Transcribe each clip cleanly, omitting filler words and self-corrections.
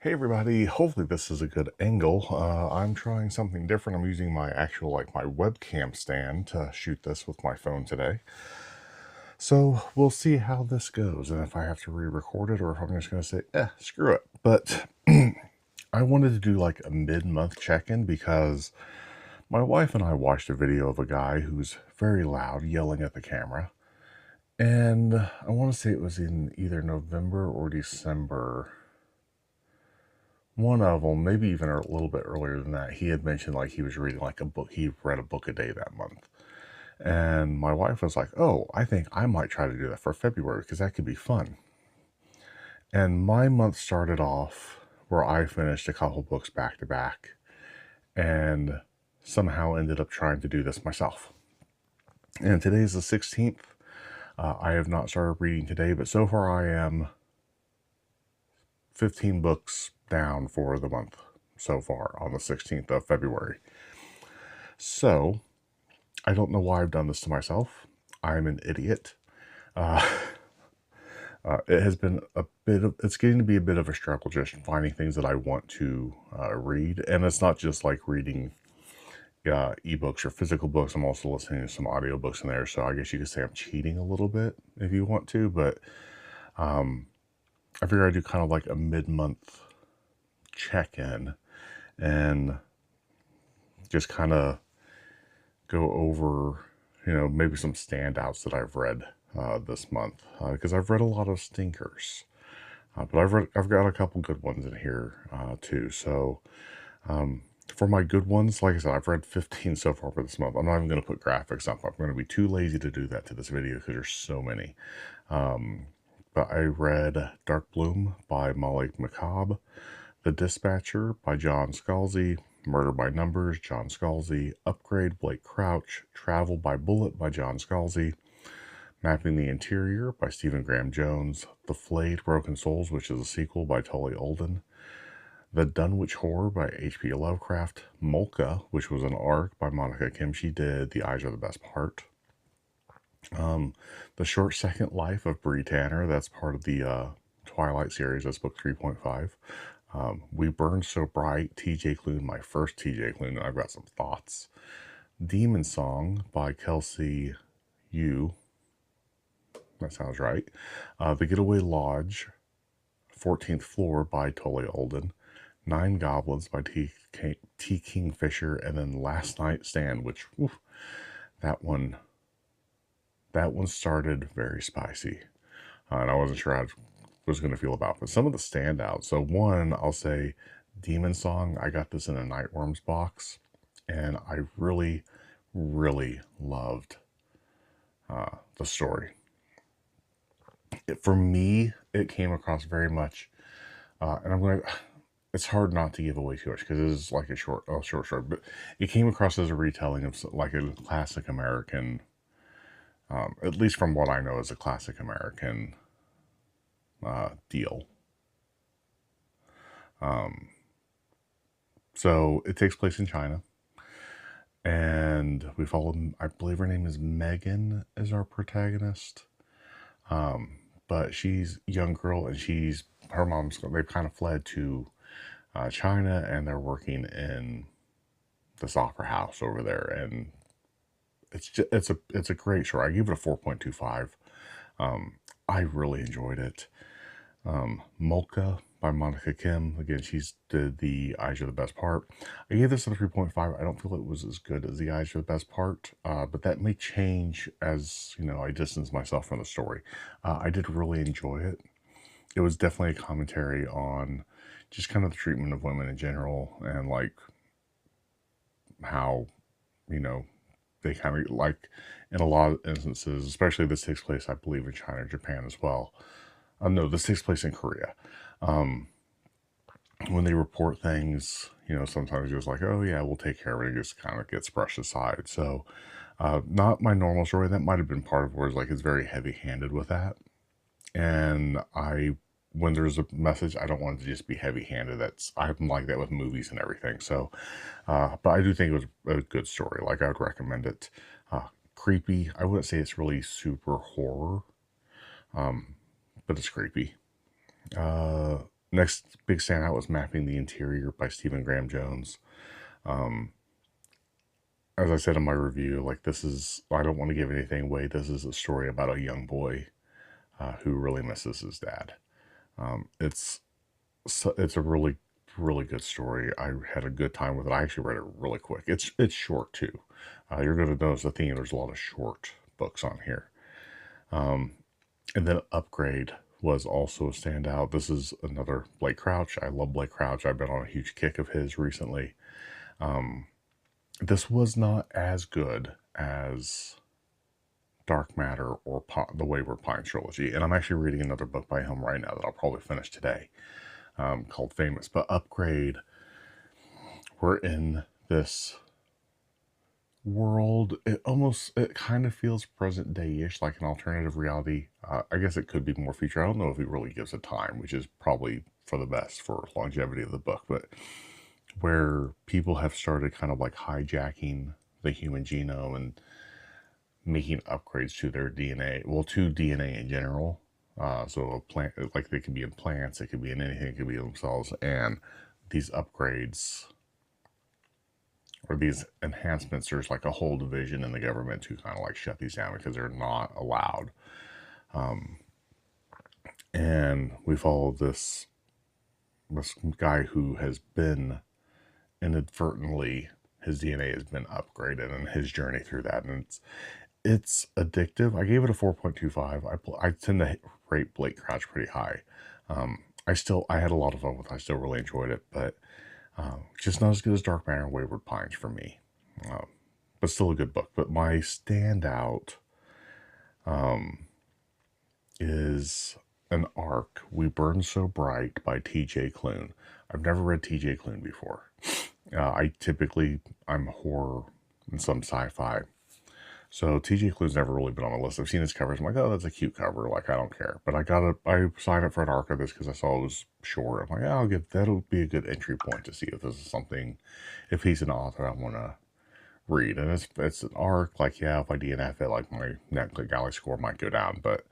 Hey everybody, hopefully this is a good angle. I'm trying something different. I'm using my actual, my webcam stand to shoot this with my phone today. So we'll see how this goes and if I have to re-record it or if I'm just going to say, screw it. But I wanted to do like a mid-month check-in because my wife and I watched a video of a guy who's very loud yelling at the camera. And I want to say it was in either November or December. One of them, maybe even a little bit earlier than that, he had mentioned like he was reading like a book. He read a book a day that month. And my wife was like, oh, I think I might try to do that for February because that could be fun. And my month started off where I finished a couple books back to back and somehow ended up trying to do this myself. And today's the 16th. I have not started reading today, but so far I am 15 books down for the month so far on the 16th of February. So, I don't know why I've done this to myself. I'm an idiot. It has been it's getting to be a bit of a struggle just finding things that I want to read. And it's not just like reading ebooks or physical books. I'm also listening to some audiobooks in there. So I guess you could say I'm cheating a little bit if you want to. But I figure I do kind of like a mid-month check-in and just kind of go over, maybe some standouts that I've read this month because I've read a lot of stinkers, but I've got a couple good ones in here too. So for my good ones, like I said, I've read 15 so far for this month. I'm not even going to put graphics up. I'm going to be too lazy to do that to this video because there's so many. But I read Dark Bloom by Malik McCobb, The Dispatcher by John Scalzi, Murder by Numbers, John Scalzi, Upgrade, Blake Crouch, Travel by Bullet by John Scalzi, Mapping the Interior by Stephen Graham Jones, The Flayed Broken Souls, which is a sequel by Tully Olden, The Dunwich Horror by H.P. Lovecraft, Molka, which was an arc by Monica Kim. She did The Eyes Are the Best Part. The Short Second Life of Bree Tanner, that's part of the Twilight series, that's book 3.5. We Burned So Bright, T.J. Klune, my first T.J. Klune, and I've got some thoughts. Demon Song by Kelsey Yu, that sounds right. The Getaway Lodge, 14th Floor by Tully Olden, Nine Goblins by T. Kingfisher, and then Last Night Stand, which, that one started very spicy. And I wasn't sure how I was going to feel about it. But some of the standouts. So one, I'll say Demon Song. I got this in a Nightworms box. And I really, really loved the story. For me, it came across very much, and I'm going to, it's hard not to give away too much because it is like a short, but it came across as a retelling of like a classic American, at least from what I know is a classic American deal. So it takes place in China. And we follow, I believe her name is Megan, is our protagonist. But she's a young girl and her mom's, they've kind of fled to China and they're working in this opera house over there. And it's a great show. I give it a 4.25. I really enjoyed it. Molka by Monica Kim. Again, she's did The Eyes Are the Best Part. I gave this a 3.5. I don't feel it was as good as The Eyes Are the Best Part, but that may change as, I distance myself from the story. I did really enjoy it. It was definitely a commentary on just kind of the treatment of women in general and like how, they kind of like in a lot of instances, especially this takes place, I believe, in China or Japan as well. No, this takes place in Korea. When they report things, sometimes it's like, oh yeah, we'll take care of it. It just kind of gets brushed aside. So, not my normal story. That might have been part of where it's very heavy handed with that. And when there's a message, I don't want it to just be heavy handed. I'm like that with movies and everything. So, but I do think it was a good story. Like I would recommend it. Creepy. I wouldn't say it's really super horror. But it's creepy. Next big standout was Mapping the Interior by Stephen Graham Jones. Um, as I said in my review, like I don't want to give anything away. This is a story about a young boy who really misses his dad. It's a really really good story. I had a good time with it. I actually read it really quick. It's short too. You're going to notice the theme. There's a lot of short books on here. And then Upgrade was also a standout. This is another Blake Crouch. I love Blake Crouch. I've been on a huge kick of his recently. This was not as good as Dark Matter or the Wayward Pines trilogy. And I'm actually reading another book by him right now that I'll probably finish today, called Famous. But Upgrade, we're in this world. It kind of feels present day-ish, like an alternative reality. I guess it could be more future. I don't know if he really gives a time, which is probably for the best for longevity of the book, but where people have started kind of like hijacking the human genome and making upgrades to their DNA, well, to DNA in general. So a plant, like they could be in plants, it could be in anything, it could be in themselves, and these upgrades or these enhancements, there's like a whole division in the government to kind of like shut these down because they're not allowed. And we follow this guy who has been inadvertently, his DNA has been upgraded, and his journey through that, and it's addictive. I gave it a 4.25. I tend to rate Blake Crouch pretty high. I had a lot of fun with it. I still really enjoyed it, but just not as good as Dark Matter and Wayward Pines for me. But still a good book. But my standout is an arc, We Burn So Bright by T.J. Klune. I've never read T.J. Klune before. I'm horror and some sci-fi. So T.J. Klune's never really been on my list. I've seen his covers. I'm like, oh, that's a cute cover. Like, I don't care. But I signed up for an arc of this because I saw it was short. I'm like, that'll be a good entry point to see if this is something, if he's an author I want to read. And it's an arc. Like, yeah, if I DNF it, like my Netflix Galley score might go down, but,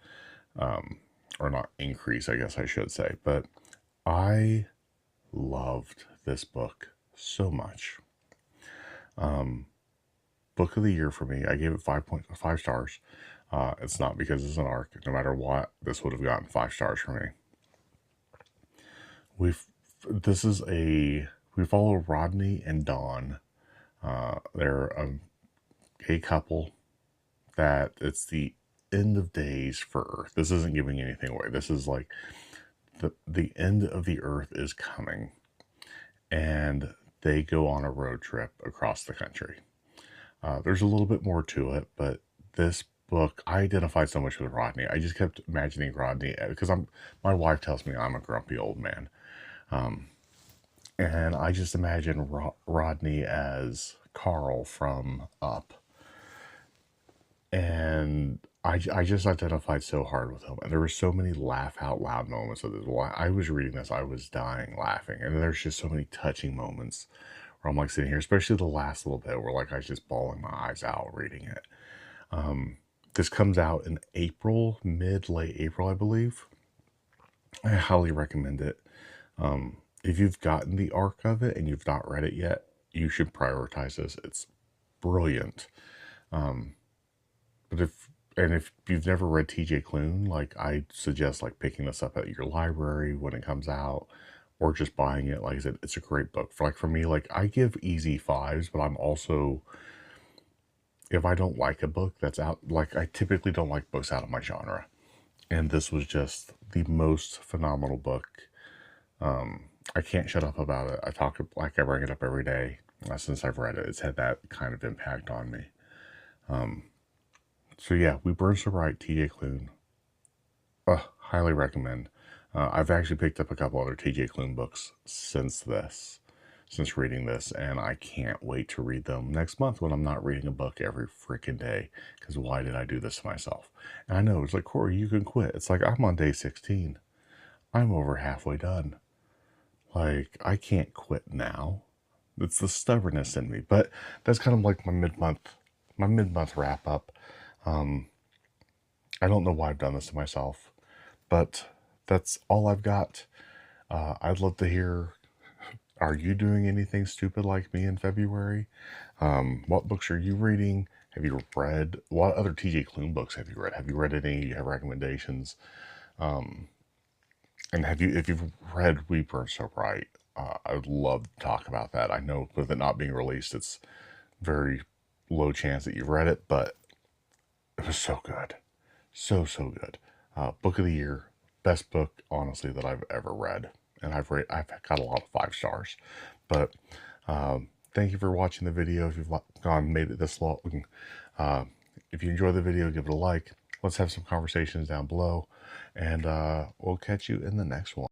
or not increase, I guess I should say. But I loved this book so much. Book of the year for me. I gave it 5.5 stars. It's not because it's an arc. No matter what, this would have gotten 5 stars for me. We follow Rodney and Dawn. They're a gay couple that it's the end of days for Earth. This isn't giving anything away. This is like the end of the Earth is coming, and they go on a road trip across the country. There's a little bit more to it, but this book, I identified so much with Rodney. I just kept imagining Rodney because my wife tells me I'm a grumpy old man. And I just imagine Rodney as Carl from Up. And I just identified so hard with him. And there were so many laugh out loud moments of this. While I was reading this, I was dying laughing. And there's just so many touching moments where I'm like sitting here, especially the last little bit where like I was just bawling my eyes out reading it. This comes out in April, late April, I believe. I highly recommend it. If you've gotten the arc of it and you've not read it yet, you should prioritize this. It's brilliant. But if you've never read T.J. Klune, like I suggest like picking this up at your library when it comes out, or just buying it. Like I said, it's a great book. For me, like I give easy 5s, but I'm also, if I don't like a book that's out, like I typically don't like books out of my genre. And this was just the most phenomenal book. I can't shut up about it. I bring it up every day since I've read it. It's had that kind of impact on me. So yeah, We Burn So Bright, T.J. Klune. Highly recommend. I've actually picked up a couple other T.J. Klune books since reading this, and I can't wait to read them next month when I'm not reading a book every freaking day, because why did I do this to myself? And I know, it's like, Corey, you can quit. It's like, I'm on day 16. I'm over halfway done. Like, I can't quit now. It's the stubbornness in me. But that's kind of like my mid-month wrap up. I don't know why I've done this to myself, but that's all I've got. I'd love to hear, are you doing anything stupid like me in February? What books are you reading? Have you read, what other TJ Klune books have you read? Have you read any? Do you have recommendations? And if you've read We Burn So Bright, I would love to talk about that. I know with it not being released, it's very low chance that you've read it, but it was so good. So, so good. Book of the year, best book, honestly, that I've ever read. And I've got a lot of 5 stars. But thank you for watching the video. If you've made it this long, if you enjoy the video, give it a like. Let's have some conversations down below. And we'll catch you in the next one.